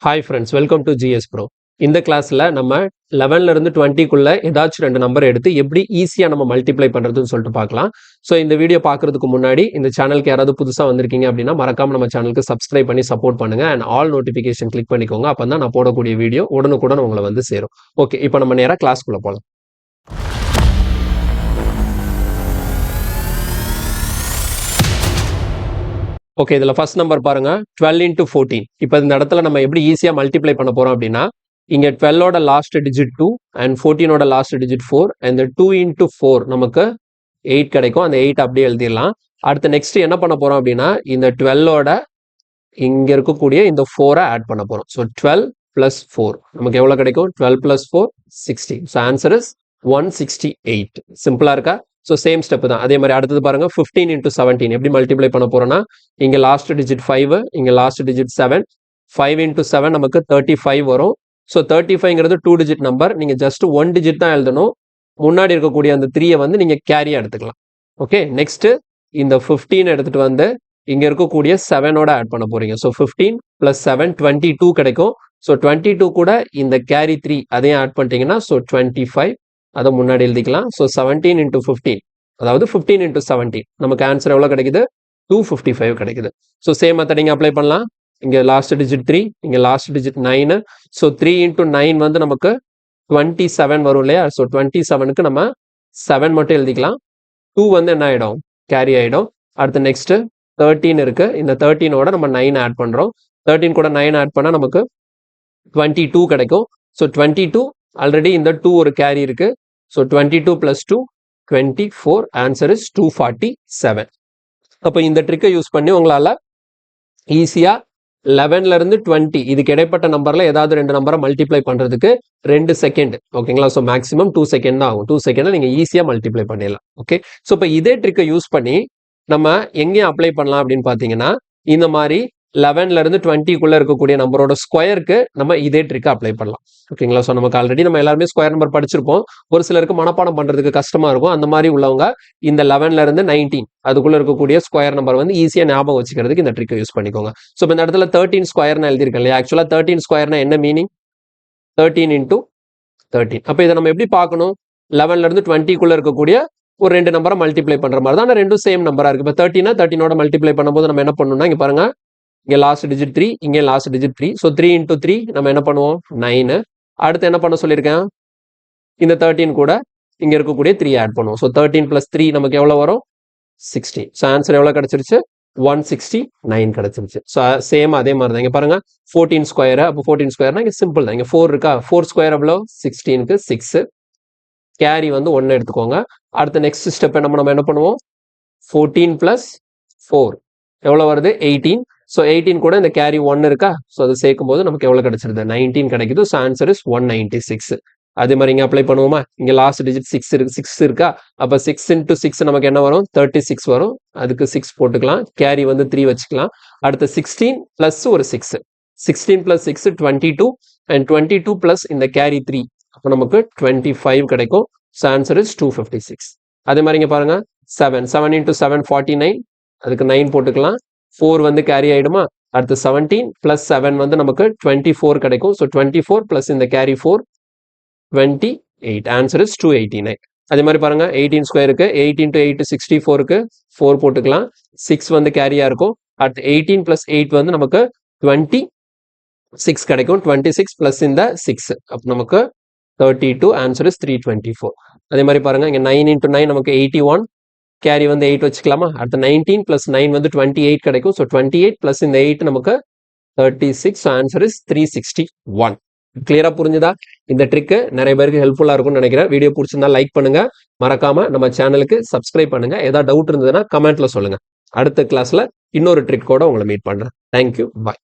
Hi friends, welcome to GS bro. இந்த கிளாஸில் நம்ம 11லேருந்து 20க்குள்ளே ஏதாச்சும் 2 நம்பர் எடுத்து எப்படி ஈஸியாக நம்ம மல்டிப்ளை பண்ணுறதுன்னு சொல்லிட்டு பார்க்கலாம். ஸோ இந்த வீடியோ பார்க்குறதுக்கு முன்னாடி இந்த சேனலுக்கு யாராவது புதுசாக வந்திருக்கீங்க அப்படின்னா மறக்காமல் நம்ம சேனலுக்கு சப்ஸ்கிரைப் பண்ணி சப்போர்ட் பண்ணுங்கள் அண்ட் ஆல் நோட்டிஃபிகேஷன் கிளிக் பண்ணிக்கோங்க. அப்போ தான் நான் போடக்கூடிய வீடியோ உடனுக்குடன் உங்களை வந்து சேரும். ஓகே, இப்போ நம்ம நேராக கிளாஸ்க்குள்ளே போகலாம். ஓகே, இதில் ஃபர்ஸ்ட் நம்பர் பாருங்க 12 into 14. இப்போ இந்த இடத்துல நம்ம எப்படி ஈஸியாக மல்டிப்ளை பண்ண போகிறோம் அப்படின்னா, இங்கே 12ஓட லாஸ்ட் டிஜிட் 2 அண்ட் 14ஓட லாஸ்ட் டிஜிட் 4 அண்ட் 2 into 4 நமக்கு 8 கிடைக்கும். அந்த 8 அப்படியே எழுதிடலாம். அடுத்து நெக்ஸ்ட் என்ன பண்ண போகிறோம் அப்படின்னா, இந்த 12ஓட இங்கே இருக்கக்கூடிய இந்த 4-ஐ ஆட் பண்ண போகிறோம். ஸோ 12 + 4 நமக்கு எவ்வளோ கிடைக்கும்? 12 + 4 60. So answer is 168. சிம்பிளாக இருக்கா? ஸோ சேம் ஸ்டெப் தான். அதே மாதிரி அடுத்தது பாருங்க 15 into 17 எப்படி மல்டிப்ளை பண்ண போறோம்னா, இங்க லாஸ்ட் டிஜிட் 5, இங்க லாஸ்ட் டிஜிட் 7. 5 into 7 நமக்கு 35 வரும். ஸோ 35ங்கிறது 2 டிஜிட் நம்பர். நீங்க ஜஸ்ட் 1 டிஜிட் தான் எழுதணும். முன்னாடி இருக்கக்கூடிய அந்த 3-ஐ வந்து நீங்க கேரியா எடுத்துக்கலாம். ஓகே, நெக்ஸ்ட் இந்த 15 எடுத்துட்டு வந்து இங்க இருக்கக்கூடிய 7ஓட ஆட் பண்ண போறீங்க. ஸோ 15 + 7 22 கிடைக்கும். ஸோ 22 கூட இந்த கேரி 3 அதையும் ஆட் பண்ணிட்டீங்கன்னா ஸோ 25 அதை முன்னாடி எழுதிக்கலாம். ஸோ 17 into 15 அதாவது 15 into 17 நமக்கு ஆன்சர் எவ்வளோ கிடைக்குது? 255 கிடைக்குது. ஸோ சேம் மெத்தட் நீங்கள் அப்ளை பண்ணலாம். இங்கே லாஸ்ட் டிஜிட் 3, இங்கே லாஸ்ட் டிஜிட் 9. ஸோ 3 into 9 வந்து நமக்கு 27 வரும் இல்லையா? ஸோ 27க்கு நம்ம 7 மட்டும் எழுதிக்கலாம். 2 வந்து என்ன ஆகிடும்? கேரி ஆகிடும். அடுத்து நெக்ஸ்ட் 13 இருக்கு. இந்த 13ஓட நம்ம 9 ஆட் பண்ணுறோம். 13 கூட 9 ஆட் பண்ணால் நமக்கு 22 கிடைக்கும். ஸோ 22 ஆல்ரெடி இந்த 2 ஒரு கேரி இருக்கு. ஸோ 22 + 2 24. Answer is 247. அப்போ இந்த ட்ரிக்கை யூஸ் பண்ணி உங்களால் ஈஸியாக 11லேருந்து 20 இதுக்கு இடைப்பட்ட நம்பரில் ஏதாவது 2 நம்பரை மல்டிப்ளை பண்ணுறதுக்கு 2 செகண்ட். ஓகேங்களா? ஸோ மேக்ஸிமம் 2 செகண்ட் தான் ஆகும். 2 செகண்டில் நீங்கள் ஈஸியாக மல்டிப்ளை பண்ணிடலாம். ஓகே, ஸோ இப்போ இதே ட்ரிக்கை யூஸ் பண்ணி நம்ம எங்கேயும் அப்ளை பண்ணலாம் அப்படின்னு பார்த்தீங்கன்னா, இந்த மாதிரி 11லேருந்து 20க்குள்ளே இருக்கக்கூடிய நம்பரோட ஸ்கொயருக்கு நம்ம இதே ட்ரிக்கை அப்ளை பண்ணலாம். ஓகேங்களா? ஸோ நமக்கு ஆல்ரெடி நம்ம எல்லாருமே ஸ்கொயர் நம்பர் படிச்சிருப்போம். ஒரு சிலருக்கு மனப்பாடம் பண்ணுறதுக்கு கஷ்டமாக இருக்கும். அந்த மாதிரி உள்ளவங்க இந்த 11லேருந்து 19 அதுக்குள்ளே இருக்கக்கூடிய ஸ்கொயர் நம்பர் வந்து ஈஸியாக ஞாபகம் வச்சுக்கிறதுக்கு இந்த ட்ரிக்கை யூஸ் பண்ணிக்கோங்க. ஸோ இப்போ இந்த இடத்துல 13 ஸ்கொயர்னு எழுதியிருக்கேன் இல்லையா? ஆக்சுவலாக 13 ஸ்கொயர்னா என்ன மீனிங்? 13 into 13. அப்போ இதை நம்ம எப்படி பார்க்கணும்? 11லேருந்து 20க்குள்ளே இருக்கக்கூடிய ஒரு 2 நம்பரை மல்டிப்ளை பண்ணுற மாதிரி தான். ஆனால் ரெண்டும் சேம் நம்பராக இருக்குது. இப்போ 13னா 13ஓட மல்டிப்ளை பண்ணும்போது நம்ம என்ன பண்ணணும்னா, இங்கே பாருங்க, இங்கே லாஸ்ட் டிஜிட் 3, இங்கே லாஸ்ட் டிஜிட் 3. ஸோ 3 into 3 நம்ம என்ன பண்ணுவோம்? 9. அடுத்து என்ன பண்ண சொல்லியிருக்கேன்? இந்த 13 கூட இங்கே இருக்கக்கூடிய 3 ஆட் பண்ணுவோம். ஸோ 13 + 3 நமக்கு எவ்வளோ வரும்? 16. ஸோ ஆன்சர் எவ்வளோ கிடச்சிருச்சு? 169 கிடச்சிருச்சு. ஸோ சேம் அதே மாதிரி தான். இங்கே பாருங்க 14 ஸ்கொயர். அப்போ 14 ஸ்கொயர்னா இங்கே சிம்பிள் தான். இங்கே 4 இருக்கா? 4 ஸ்கொயர் எவ்வளோ? 16க்கு 6. கேரி வந்து 1 எடுத்துக்கோங்க. அடுத்த நெக்ஸ்ட் ஸ்டெப் நம்ம என்ன பண்ணுவோம்? 14 + 4 எவ்வளோ வருது? 18. ஸோ 18 கூட இந்த கேரி 1 இருக்கா? ஸோ அது சேர்க்கும் போது நமக்கு எவ்வளோ கிடைச்சிருது? 19 கிடைக்குது. So answer is 196. அதே மாதிரி இங்கே அப்ளை பண்ணுவோமா? இங்கே லாஸ்ட் டிஜிட் 6 இருக்கா? அப்போ 6 into 6 நமக்கு என்ன வரும்? 36 வரும். அதுக்கு 6 போட்டுக்கலாம். கேரி வந்து 3 வச்சுக்கலாம். அடுத்து 16 + ஒரு 6. 16 + 6 22 அண்ட் 22 + இந்த கேரி 3 அப்போ நமக்கு 25 கிடைக்கும். So answer is 256. அதே மாதிரி இங்கே பாருங்க 7 into 7 49. அதுக்கு 9 போட்டுக்கலாம். 4 வந்து கேரி ஆயிடுமா? அடுத்து 17 + 7 வந்து நமக்கு 24 கிடைக்கும். ஸோ 24 + இந்த கேரி 4 28. Answer is 289. அதே மாதிரி பாருங்க 18 ஸ்கொயருக்கு 8 into 8 64க்கு 4 போட்டுக்கலாம். 6 வந்து கேரியா இருக்கும். அடுத்து 18 + 8 வந்து நமக்கு 26 கிடைக்கும். 26 + இந்த 6 அப்போ நமக்கு 32. Answer is 324. அதே மாதிரி பாருங்க இங்கே 9 into 9 நமக்கு 81. கேரி வந்து 8 வச்சுக்கலாமா? அடுத்து 19 + 9 வந்து 28 கிடைக்கும். ஸோ 28 + இந்த 8 நமக்கு 36. So answer is 361. கிளியரா புரிஞ்சுதா? இந்த ட்ரிக்கு நிறைய பேருக்கு ஹெல்ப்ஃபுல்லாக இருக்கும்னு நினைக்கிறேன். வீடியோ பிடிச்சிருந்தா லைக் பண்ணுங்க. மறக்காம நம்ம சேனலுக்கு சப்ஸ்கிரைப் பண்ணுங்க. ஏதாவது டவுட் இருந்ததுன்னா கமெண்ட்ல சொல்லுங்க. அடுத்த கிளாஸ்ல இன்னொரு ட்ரிக்கோட உங்களை மீட் பண்றேன். தேங்க்யூ. பாய்.